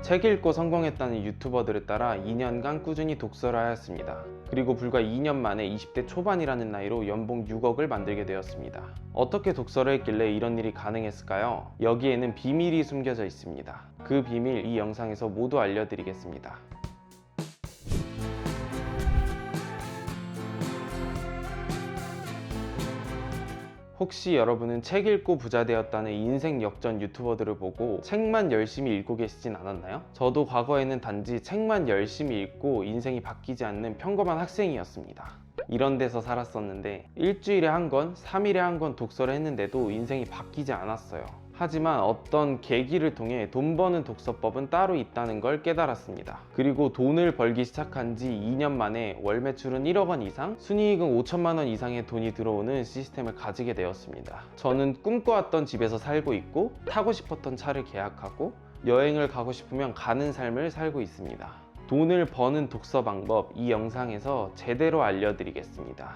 책 읽고 성공했다는 유튜버들을 따라 2년간 꾸준히 독서를 하였습니다. 그리고 불과 2년 만에 20대 초반이라는 나이로 연봉 6억을 만들게 되었습니다. 어떻게 독서를 했길래 이런 일이 가능했을까요? 여기에는 비밀이 숨겨져 있습니다. 그 비밀 이 영상에서 모두 알려드리겠습니다. 혹시 여러분은 책 읽고 부자 되었다는 인생 역전 유튜버들을 보고 책만 열심히 읽고 계시진 않았나요? 저도 과거에는 단지 책만 열심히 읽고 인생이 바뀌지 않는 평범한 학생이었습니다. 이런 데서 살았었는데 일주일에 한 권, 3일에 한 권 독서를 했는데도 인생이 바뀌지 않았어요. 하지만 어떤 계기를 통해 돈 버는 독서법은 따로 있다는 걸 깨달았습니다. 그리고 돈을 벌기 시작한 지 2년 만에 월 매출은 1억 원 이상, 순이익은 5천만 원 이상의 돈이 들어오는 시스템을 가지게 되었습니다. 저는 꿈꿔왔던 집에서 살고 있고, 타고 싶었던 차를 계약하고, 여행을 가고 싶으면 가는 삶을 살고 있습니다. 돈을 버는 독서 방법 이 영상에서 제대로 알려드리겠습니다.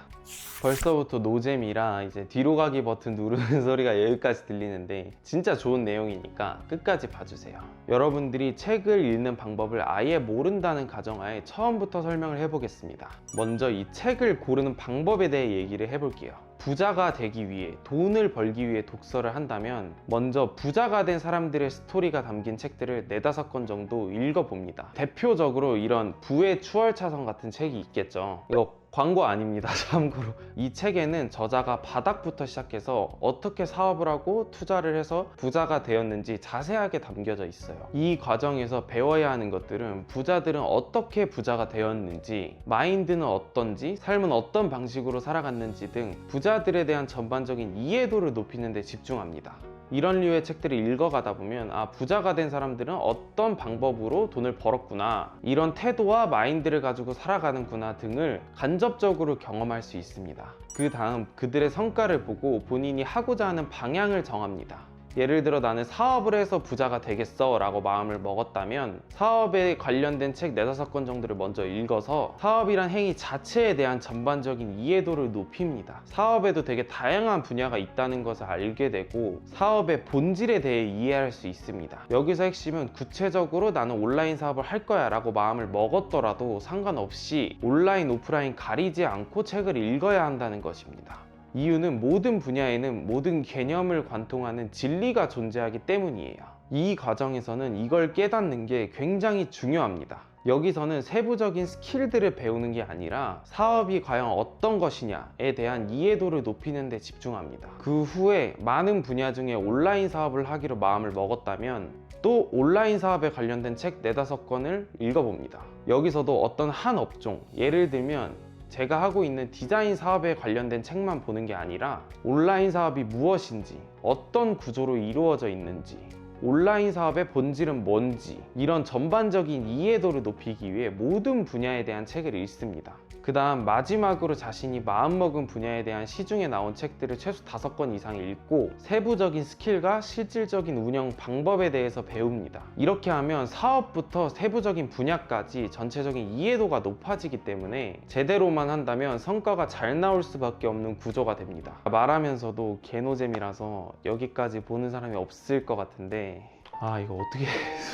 벌써부터 노잼이라 이제 뒤로 가기 버튼 누르는 소리가 여기까지 들리는데 진짜 좋은 내용이니까 끝까지 봐주세요. 여러분들이 책을 읽는 방법을 아예 모른다는 가정하에 처음부터 설명을 해보겠습니다. 먼저 이 책을 고르는 방법에 대해 얘기를 해볼게요. 부자가 되기 위해, 돈을 벌기 위해 독서를 한다면 먼저 부자가 된 사람들의 스토리가 담긴 책들을 4-5권 정도 읽어봅니다. 대표적으로 이런 부의 추월차선 같은 책이 있겠죠. 이거 광고 아닙니다. 참고로 이 책에는 저자가 바닥부터 시작해서 어떻게 사업을 하고 투자를 해서 부자가 되었는지 자세하게 담겨져 있어요. 이 과정에서 배워야 하는 것들은 부자들은 어떻게 부자가 되었는지, 마인드는 어떤지, 삶은 어떤 방식으로 살아갔는지 등 부자들에 대한 전반적인 이해도를 높이는 데 집중합니다. 이런 류의 책들을 읽어가다 보면 부자가 된 사람들은 어떤 방법으로 돈을 벌었구나, 이런 태도와 마인드를 가지고 살아가는구나 등을 간접적으로 경험할 수 있습니다. 그 다음 그들의 성과를 보고 본인이 하고자 하는 방향을 정합니다. 예를 들어 나는 사업을 해서 부자가 되겠어 라고 마음을 먹었다면 사업에 관련된 책 4-5권 정도를 먼저 읽어서 사업이란 행위 자체에 대한 전반적인 이해도를 높입니다. 사업에도 되게 다양한 분야가 있다는 것을 알게 되고 사업의 본질에 대해 이해할 수 있습니다. 여기서 핵심은 구체적으로 나는 온라인 사업을 할 거야 라고 마음을 먹었더라도 상관없이 온라인, 오프라인 가리지 않고 책을 읽어야 한다는 것입니다. 이유는 모든 분야에는 모든 개념을 관통하는 진리가 존재하기 때문이에요. 이 과정에서는 이걸 깨닫는 게 굉장히 중요합니다. 여기서는 세부적인 스킬들을 배우는 게 아니라 사업이 과연 어떤 것이냐에 대한 이해도를 높이는 데 집중합니다. 그 후에 많은 분야 중에 온라인 사업을 하기로 마음을 먹었다면 또 온라인 사업에 관련된 책 4-5권을 읽어봅니다. 여기서도 어떤 한 업종, 예를 들면 제가 하고 있는 디자인 사업에 관련된 책만 보는 게 아니라 온라인 사업이 무엇인지, 어떤 구조로 이루어져 있는지, 온라인 사업의 본질은 뭔지, 이런 전반적인 이해도를 높이기 위해 모든 분야에 대한 책을 읽습니다. 그 다음 마지막으로 자신이 마음먹은 분야에 대한 시중에 나온 책들을 최소 5권 이상 읽고 세부적인 스킬과 실질적인 운영 방법에 대해서 배웁니다. 이렇게 하면 사업부터 세부적인 분야까지 전체적인 이해도가 높아지기 때문에 제대로만 한다면 성과가 잘 나올 수밖에 없는 구조가 됩니다. 말하면서도 개노잼이라서 여기까지 보는 사람이 없을 것 같은데 이거 어떻게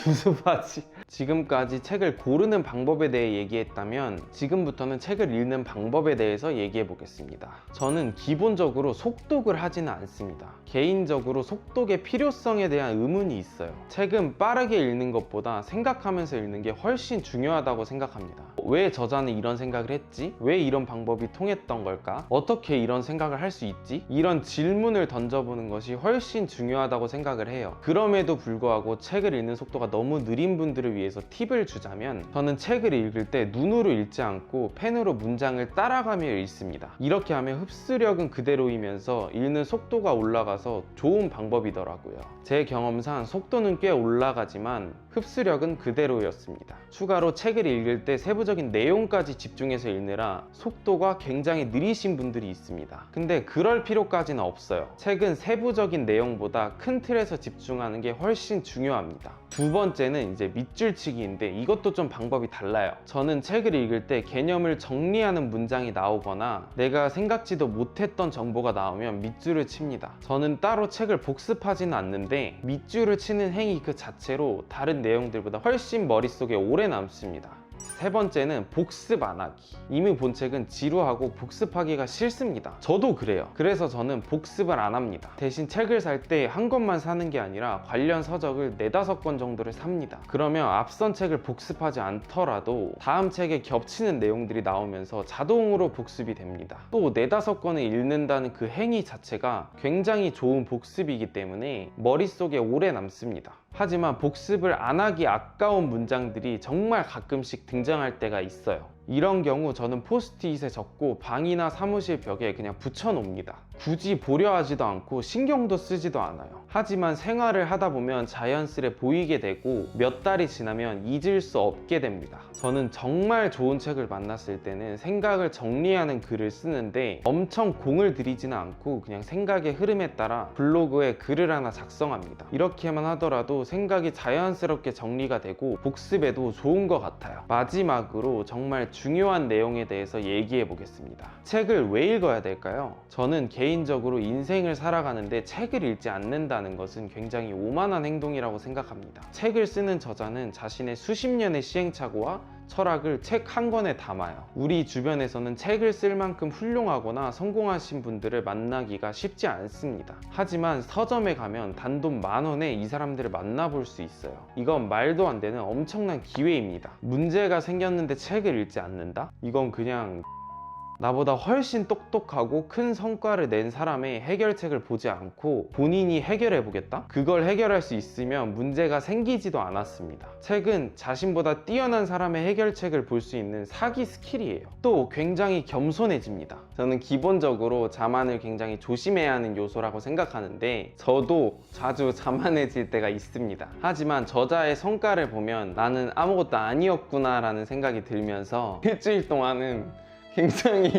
수습하지? 지금까지 책을 고르는 방법에 대해 얘기했다면 지금부터는 책을 읽는 방법에 대해서 얘기해 보겠습니다. 저는 기본적으로 속독을 하지는 않습니다. 개인적으로 속독의 필요성에 대한 의문이 있어요. 책은 빠르게 읽는 것보다 생각하면서 읽는 게 훨씬 중요하다고 생각합니다. 왜 저자는 이런 생각을 했지? 왜 이런 방법이 통했던 걸까? 어떻게 이런 생각을 할 수 있지? 이런 질문을 던져보는 것이 훨씬 중요하다고 생각을 해요. 그럼에도 불구하고 책을 읽는 속도가 너무 느린 분들을 위해서 팁을 주자면 저는 책을 읽을 때 눈으로 읽지 않고 펜으로 문장을 따라가며 읽습니다. 이렇게 하면 흡수력은 그대로이면서 읽는 속도가 올라가서 좋은 방법이더라고요. 제 경험상 속도는 꽤 올라가지만 흡수력은 그대로였습니다. 추가로 책을 읽을 때 세부적인 내용까지 집중해서 읽느라 속도가 굉장히 느리신 분들이 있습니다. 근데 그럴 필요까지는 없어요. 책은 세부적인 내용보다 큰 틀에서 집중하는 게 훨씬 중요합니다. 두 번째는 이제 밑줄치기인데 이것도 좀 방법이 달라요. 저는 책을 읽을 때 개념을 정리하는 문장이 나오거나 내가 생각지도 못했던 정보가 나오면 밑줄을 칩니다. 저는 따로 책을 복습하지는 않는데 밑줄을 치는 행위 그 자체로 다른 내용들보다 훨씬 머릿속에 오래 남습니다. 세 번째는 복습 안 하기. 이미 본 책은 지루하고 복습하기가 싫습니다. 저도 그래요. 그래서 저는 복습을 안 합니다. 대신 책을 살 때 한 권만 사는 게 아니라 관련 서적을 4~5권 정도를 삽니다. 그러면 앞선 책을 복습하지 않더라도 다음 책에 겹치는 내용들이 나오면서 자동으로 복습이 됩니다. 또 4~5권을 읽는다는 그 행위 자체가 굉장히 좋은 복습이기 때문에 머릿속에 오래 남습니다. 하지만 복습을 안 하기 아까운 문장들이 정말 가끔씩 등장할 때가 있어요. 이런 경우 저는 포스트잇에 적고 방이나 사무실 벽에 그냥 붙여 놓습니다. 굳이 보려 하지도 않고 신경도 쓰지도 않아요. 하지만 생활을 하다 보면 자연스레 보이게 되고 몇 달이 지나면 잊을 수 없게 됩니다. 저는 정말 좋은 책을 만났을 때는 생각을 정리하는 글을 쓰는데 엄청 공을 들이지는 않고 그냥 생각의 흐름에 따라 블로그에 글을 하나 작성합니다. 이렇게만 하더라도 생각이 자연스럽게 정리가 되고 복습에도 좋은 것 같아요. 마지막으로 정말 중요한 내용에 대해서 얘기해 보겠습니다. 책을 왜 읽어야 될까요? 저는 개인적으로 인생을 살아가는데 책을 읽지 않는다는 것은 굉장히 오만한 행동이라고 생각합니다. 책을 쓰는 저자는 자신의 수십 년의 시행착오와 철학을 책 한 권에 담아요. 우리 주변에서는 책을 쓸 만큼 훌륭하거나 성공하신 분들을 만나기가 쉽지 않습니다. 하지만 서점에 가면 단돈 10,000원에 이 사람들을 만나볼 수 있어요. 이건 말도 안 되는 엄청난 기회입니다. 문제가 생겼는데 책을 읽지 않는다? 이건 그냥 나보다 훨씬 똑똑하고 큰 성과를 낸 사람의 해결책을 보지 않고 본인이 해결해 보겠다? 그걸 해결할 수 있으면 문제가 생기지도 않았습니다. 책은 자신보다 뛰어난 사람의 해결책을 볼 수 있는 사기 스킬이에요. 또 굉장히 겸손해집니다. 저는 기본적으로 자만을 굉장히 조심해야 하는 요소라고 생각하는데 저도 자주 자만해질 때가 있습니다. 하지만 저자의 성과를 보면 나는 아무것도 아니었구나 라는 생각이 들면서 일주일 동안은 굉장히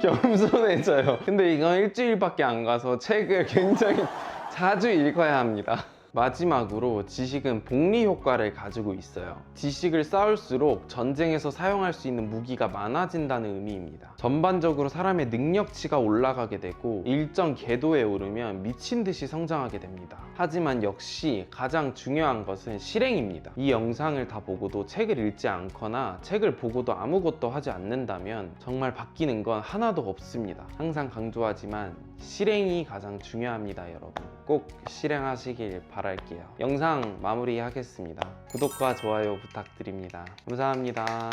겸손해져요. 근데 이건 일주일밖에 안 가서 책을 굉장히 자주 읽어야 합니다. 마지막으로 지식은 복리 효과를 가지고 있어요. 지식을 쌓을수록 전쟁에서 사용할 수 있는 무기가 많아진다는 의미입니다. 전반적으로 사람의 능력치가 올라가게 되고 일정 궤도에 오르면 미친 듯이 성장하게 됩니다. 하지만 역시 가장 중요한 것은 실행입니다. 이 영상을 다 보고도 책을 읽지 않거나 책을 보고도 아무것도 하지 않는다면 정말 바뀌는 건 하나도 없습니다. 항상 강조하지만 실행이 가장 중요합니다, 여러분. 꼭 실행하시길 바랄게요. 영상 마무리하겠습니다. 구독과 좋아요 부탁드립니다. 감사합니다.